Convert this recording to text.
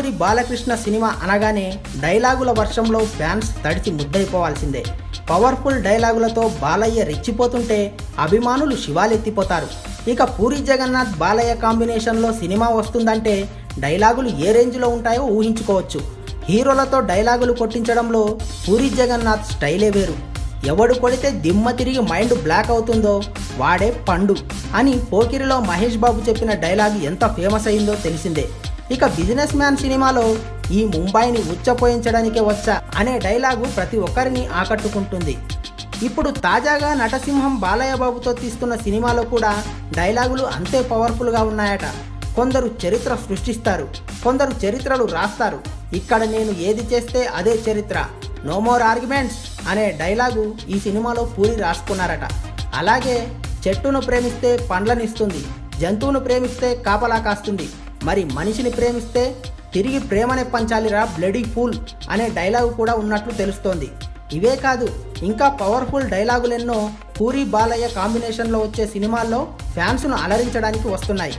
Nandamuri Balakrishna cinema అనగానే డైలాగుల వర్షంలో fans తడిచి ముద్దైపోవాల్సిందే. Powerful డైలాగులతో Balayya రెచ్చిపోతుంటే అభిమానులు శివాలెత్తిపోతారు. ఇక పూరి జగన్నాథ్ బాలయ్య కాంబినేషన్లో సినిమా వస్తుందంటే డైలాగులు ఏ రేంజ్లో ఉంటాయో ఊహించుకోవచ్చు. హీరోలతో డైలాగులు కొట్టించడంలో పూరి జగన్నాథ్ స్టైలే వేరు. ఎవడు కొడితే దిమ్మ తిరిగి మైండ్ బ్లాక్ అవుతుందో వాడే పండు అని పోకిరిలో మహేష్ బాబు చెప్పిన డైలాగ్ ఎంత ఫేమస్ అయిందో తెలిసిందే. ఇక బిజినెస్ మ్యాన్ సినిమాలో ఈ ముంబైని ఉచ్చపోయించడానికే వచ్చా అనే డైలాగు ప్రతి ఒక్కరిని ఆకట్టుకుంటుంది. ఇప్పుడు తాజాగా నటసింహం బాలయ్య బాబుతో తీస్తున్న సినిమాలో కూడా డైలాగులు అంతే పవర్ఫుల్గా ఉన్నాయట. కొందరు చరిత్ర సృష్టిస్తారు, కొందరు చరిత్రలు రాస్తారు. ఇక్కడ నేను ఏది చేస్తే అదే చరిత్ర, నో మోర్ ఆర్గ్యుమెంట్స్ అనే డైలాగు ఈ సినిమాలో పూరి రాసుకున్నారట. అలాగే చెట్టును ప్రేమిస్తే పండ్లనిస్తుంది, జంతువును ప్రేమిస్తే కాపలా కాస్తుంది, మరి మనిషిని ప్రేమిస్తే తిరిగి ప్రేమనే పంచాలిరా బ్లడీ ఫూల్ అనే డైలాగు కూడా ఉన్నట్లు తెలుస్తోంది. ఇవే కాదు, ఇంకా పవర్ఫుల్ డైలాగులెన్నో పూరి బాలయ్య కాంబినేషన్లో వచ్చే సినిమాల్లో ఫ్యాన్స్ను అలరించడానికి వస్తున్నాయి.